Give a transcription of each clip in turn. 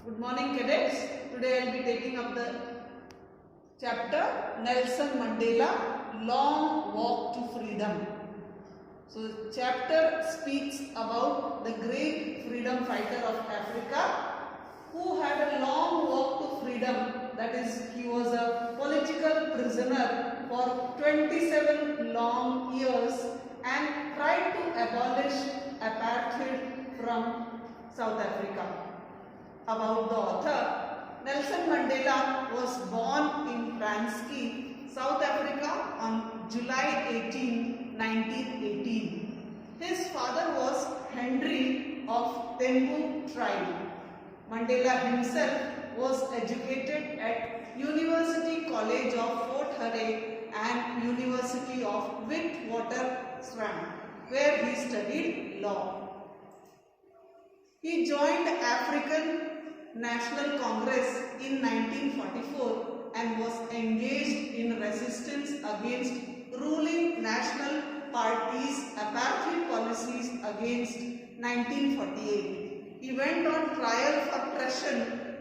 Good morning, cadets. Today I will be taking up the chapter Nelson Mandela Long Walk to Freedom. So the chapter speaks about the great freedom fighter of Africa who had a long walk to freedom. That is, he was a political prisoner for 27 long years and tried to abolish apartheid from South Africa. About the author, Nelson Mandela was born in Transkei, South Africa on July 18, 1918. His father was Henry of Tembu tribe. Mandela himself was educated at University College of Fort Hare and University of Witwatersrand, where he studied law. He joined African National Congress in 1944 and was engaged in resistance against ruling National Party's apartheid policies against 1948. He went on trial for treason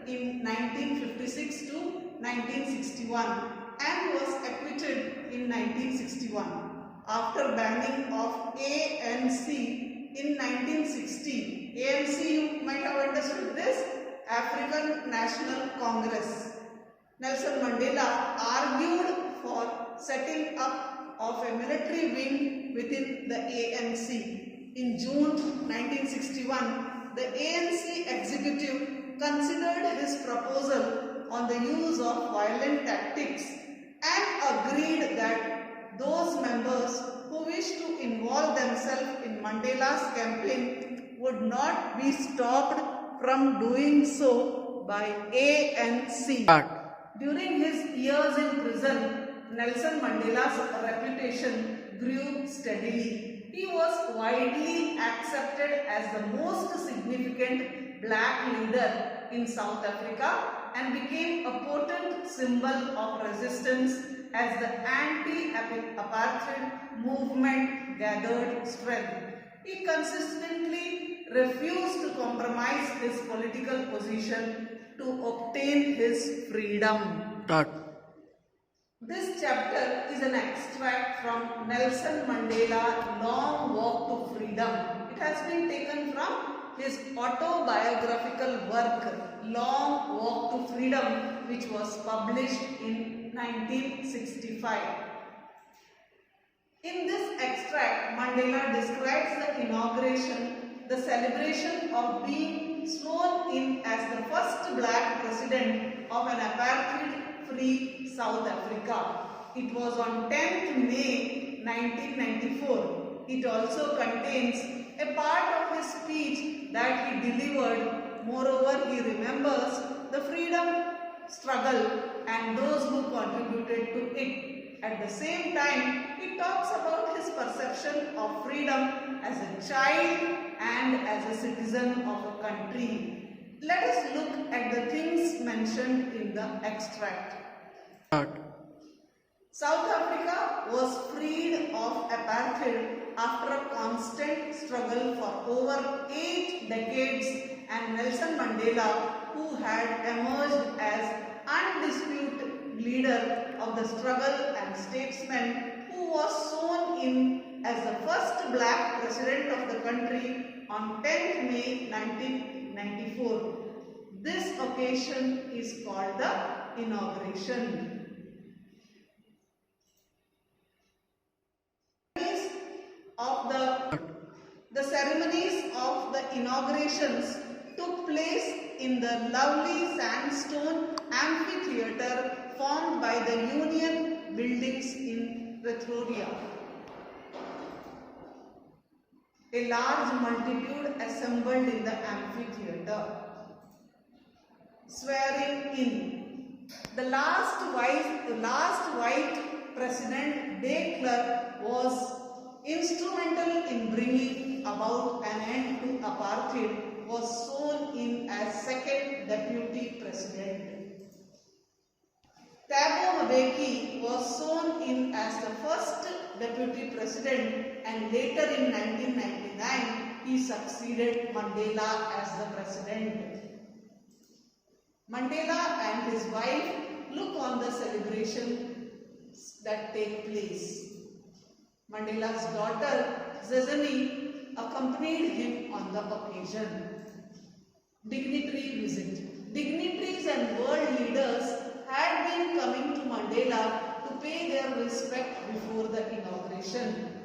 in 1956 to 1961 and was acquitted in 1961. After banning of ANC in 1960, ANC, you might have understood this, African National Congress. Nelson Mandela argued for setting up of a military wing within the ANC. In June 1961, the ANC executive considered his proposal on the use of violent tactics and agreed that those members who wished to involve themselves in Mandela's campaign would not be stopped from doing so by ANC. During his years in prison, Nelson Mandela's reputation grew steadily. He was widely accepted as the most significant black leader in South Africa and became a potent symbol of resistance as the anti-apartheid movement gathered strength. He consistently refused to compromise his political position to obtain his freedom. This chapter is an extract from Nelson Mandela Long Walk to Freedom. It has been taken from his autobiographical work Long Walk to Freedom, which was published in 1965. In this extract, Mandela describes the inauguration, the celebration of being sworn in as the first black president of an apartheid-free South Africa. It was on 10th May 1994. It also contains a part of his speech that he delivered. Moreover, he remembers the freedom struggle and those who contributed to it. At the same time, he talks about his perception of freedom as a child and as a citizen of a country. Let us look at the things mentioned in the extract. South Africa was freed of apartheid after a constant struggle for over 8 decades, and Nelson Mandela, who had emerged as undisputed leader of the struggle and statesman, who was sworn in as the first black president of the country on 10th May 1994. This occasion is called the inauguration. The ceremonies of the inaugurations took place in the lovely sandstone amphitheatre formed by the Union buildings in Pretoria. A large multitude assembled in the amphitheatre. Swearing in. The last white president, De Klerk, was instrumental in bringing about an end to apartheid, was sworn in as second deputy president. Thabo Mbeki was sworn in as the first deputy president, and later in 1999 he succeeded Mandela as the president. Mandela and his wife look on the celebrations that take place. Mandela's daughter, Zezani, accompanied him on the occasion. Dignitary visit. Dignitaries and world leaders had been coming to Mandela to pay their respect before the inauguration.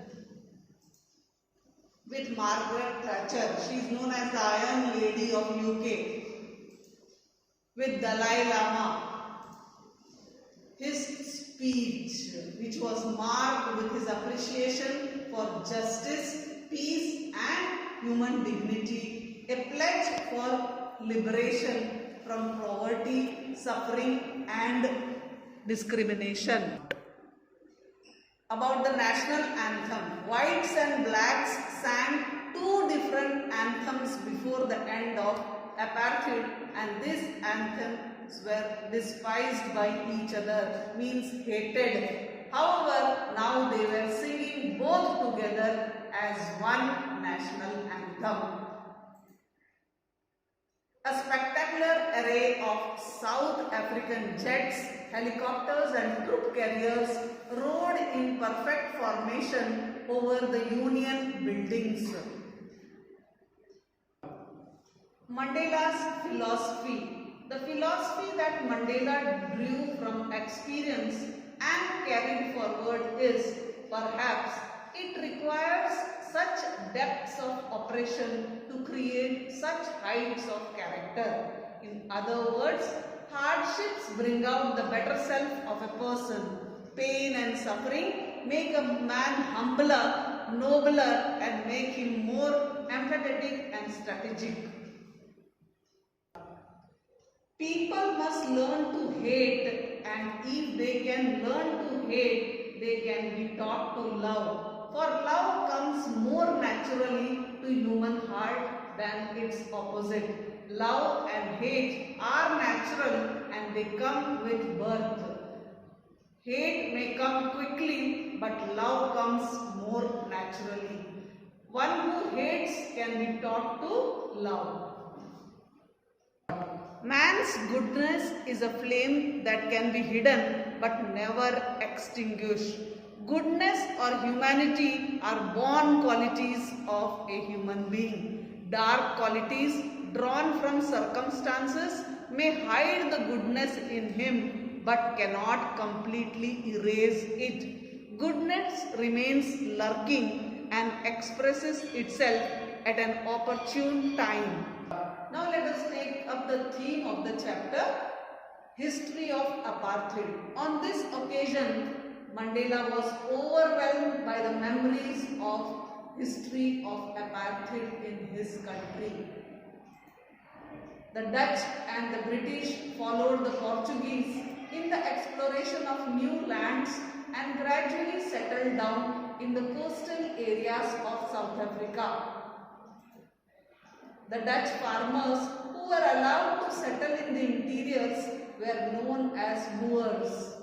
With Margaret Thatcher, she is known as the Iron Lady of UK. With Dalai Lama, his speech, which was marked with his appreciation for justice, peace and human dignity, a pledge for liberation from poverty, suffering and discrimination. About the national anthem, whites and blacks sang two different anthems before the end of apartheid, and these anthems were despised by each other, means hated. However, now they were singing both together as one national anthem. A spectacular array of South African jets, helicopters and troop carriers rode in perfect formation over the Union buildings. Mandela's philosophy. The philosophy that Mandela drew from experience and carried forward is, perhaps, it requires such depths of operation to create such heights of character. In other words, hardships bring out the better self of a person. Pain and suffering make a man humbler, nobler and make him more empathetic and strategic. People must learn to hate, and if they can learn to hate, they can be taught to love. For love comes more naturally to human heart than its opposite. Love and hate are natural and they come with birth. Hate may come quickly, but love comes more naturally. One who hates can be taught to love. Man's goodness is a flame that can be hidden but never extinguished. Goodness or humanity are born qualities of a human being. Dark qualities drawn from circumstances may hide the goodness in him but cannot completely erase it. Goodness remains lurking and expresses itself at an opportune time. Now let us take up the theme of the chapter, History of Apartheid. On this occasion, Mandela was overwhelmed by the memories of history of apartheid in his country. The Dutch and the British followed the Portuguese in the exploration of new lands and gradually settled down in the coastal areas of South Africa. The Dutch farmers who were allowed to settle in the interiors were known as Boers.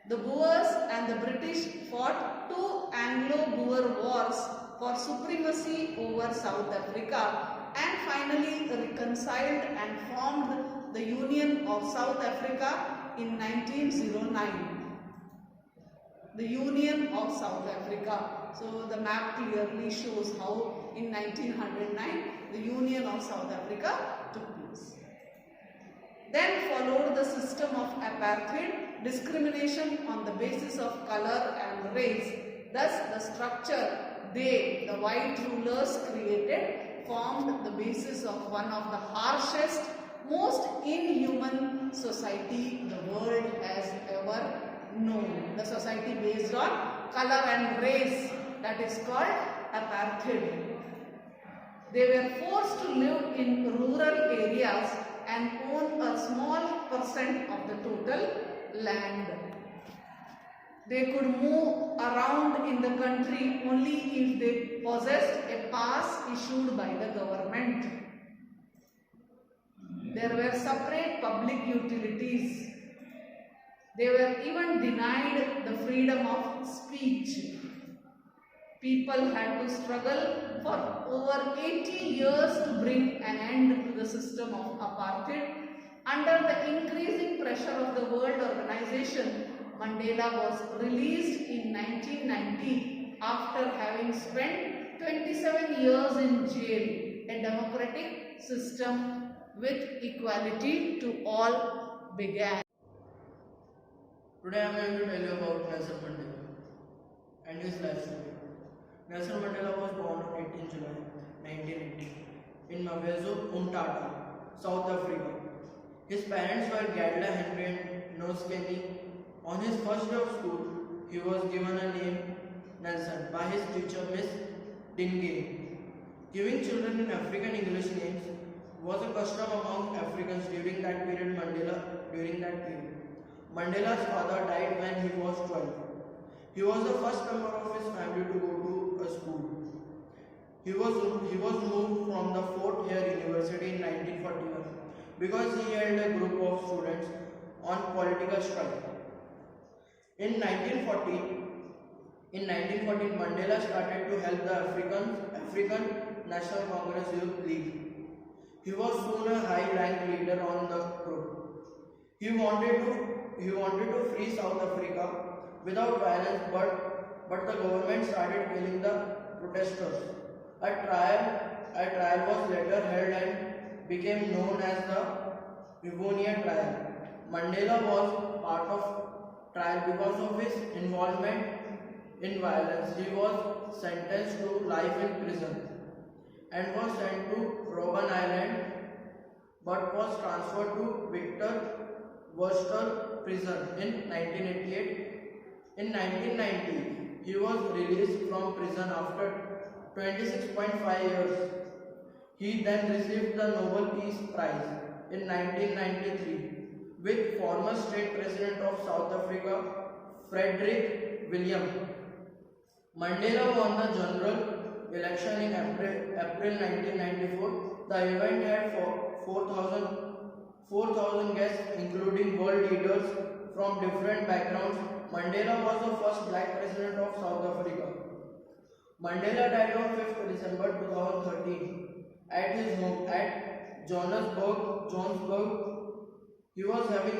The Boers and the British fought two Anglo-Boer wars for supremacy over South Africa and finally reconciled and formed the Union of South Africa in 1909. The Union of South Africa. So the map clearly shows how in 1909 the Union of South Africa took place. Then followed the system of apartheid, discrimination on the basis of color and race. Thus the structure they, the white rulers, created formed the basis of one of the harshest, most inhuman society the world has ever known. The society based on color and race, that is called apartheid. They were forced to live in rural areas and own a small percent of the total land. They could move around in the country only if they possessed a pass issued by the government. There were separate public utilities. They were even denied the freedom of speech. People had to struggle for over 80 years to bring an end to the system of apartheid Under the increasing pressure of the World Organization, Mandela was released in 1990 after having spent 27 years in jail. A democratic system with equality to all began. Today I am going to tell you about Nelson Mandela and his life story. Nelson Mandela was born on 18 July 1980 in Mawezo, Umtata, South Africa. His parents were Gadla Henry and Nose Kenny. On his first day of school, he was given a name Nelson by his teacher Miss Dingay. Giving children in African English names was a custom among Africans during that period. Mandela's father died when he was 12. He was the first member of his family to go to a school. He was moved from the Fort Hare University in 1941 because he held a group of students on political strike. In 1914, Mandela started to help the African National Congress Youth League. He was soon a high-ranked leader on the group. He wanted to free South Africa without violence, but the government started killing the protesters. A trial was later held and became known as the Rivonia trial. Mandela was part of trial because of his involvement in violence. He was sentenced to life in prison and was sent to Robben Island, but was transferred to Victor Verster prison in 1988. In 1990, he was released from prison after 26.5 years. He then received the Nobel Peace Prize in 1993 with former state president of South Africa, Frederick William. Mandela won the general election in April 1994. The event had 4,000 guests, including world leaders from different backgrounds. Mandela was the first black president of South Africa. Mandela died on 5th December 2013 at his home at Johannesburg. He was having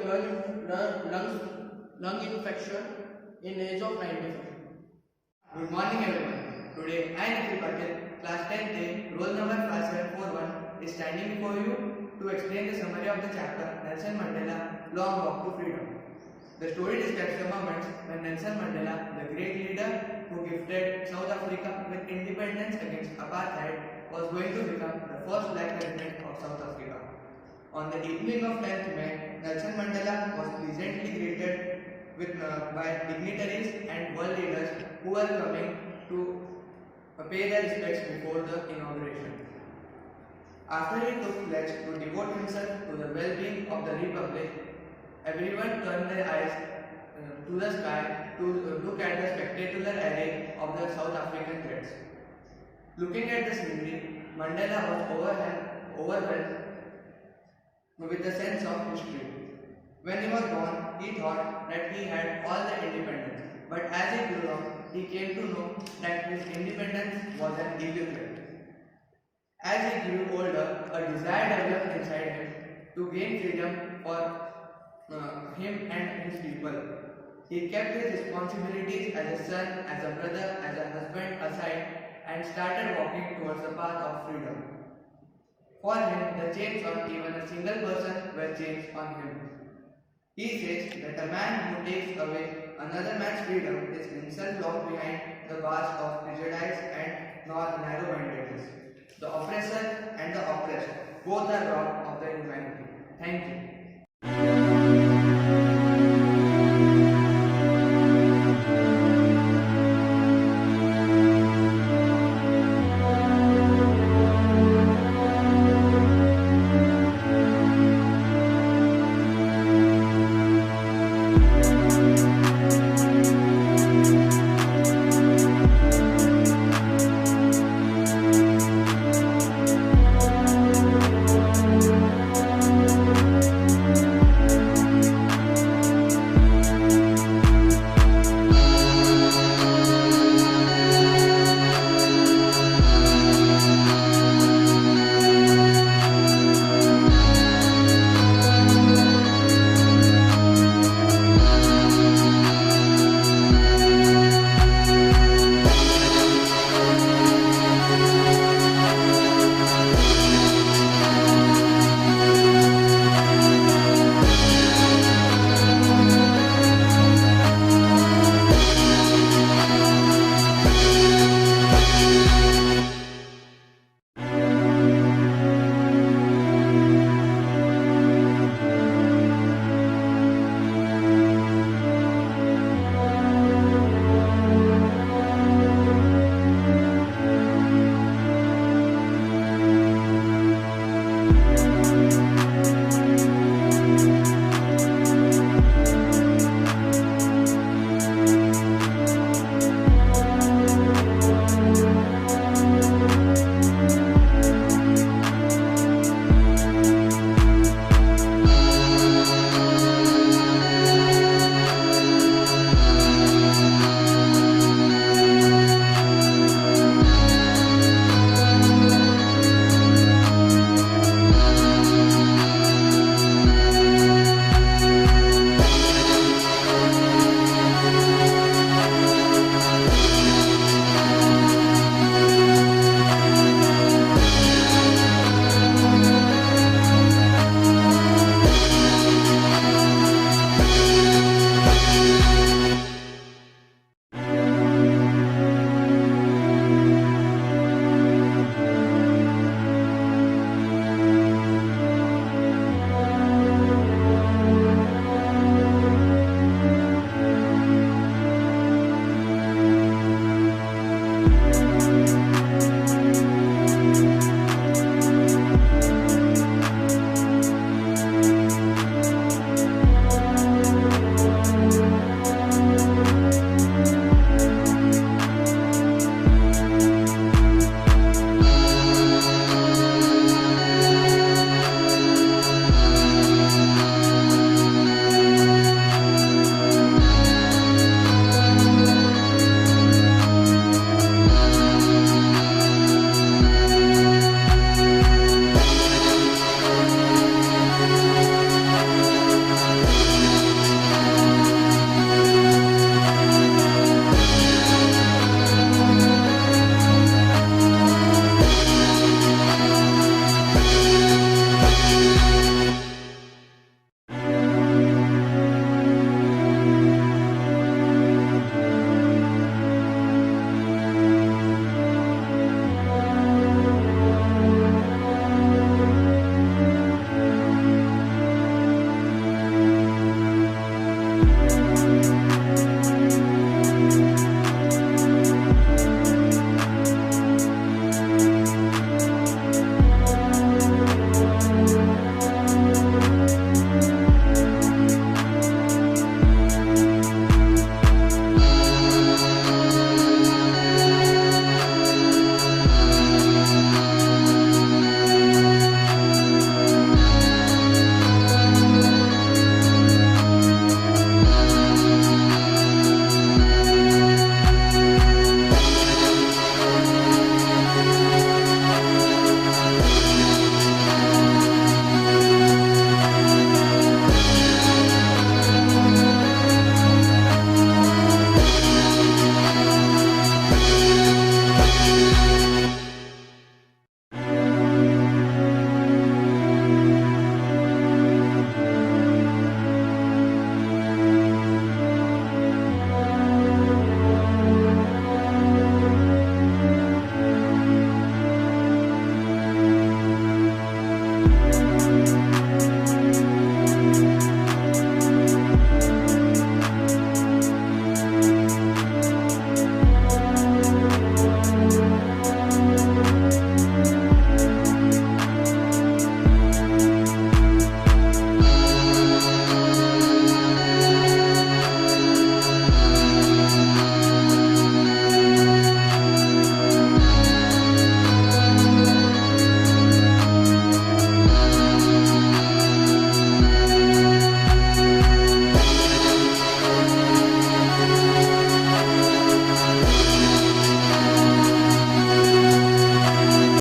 lung infection in age of 95. Good morning everyone. Today I, Nikhil Patil, class 10th, roll number 5741, is standing before you to explain the summary of the chapter Nelson Mandela, Long Walk to Freedom. The story describes the moments when Nelson Mandela, the great leader who gifted South Africa with independence against apartheid, was going to become the first black president of South Africa. On the evening of 10th May, Nelson Mandela was pleasantly greeted by dignitaries and world leaders who were coming to pay their respects before the inauguration. After he took pledge to devote himself to the well-being of the Republic, everyone turned their eyes to the sky to look at the spectacular array of the South African jets. Looking at the scenery, Mandela was overwhelmed with a sense of history. When he was born, he thought that he had all the independence, but as he grew up, he came to know that his independence was an illusion. As he grew older, a desire developed inside him to gain freedom for him and his people. He kept his responsibilities as a son, as a brother, as a husband aside and started walking towards the path of freedom. For him, the chains on even a single person were chains on him. He says that a man who takes away another man's freedom is himself locked behind the bars of prejudice and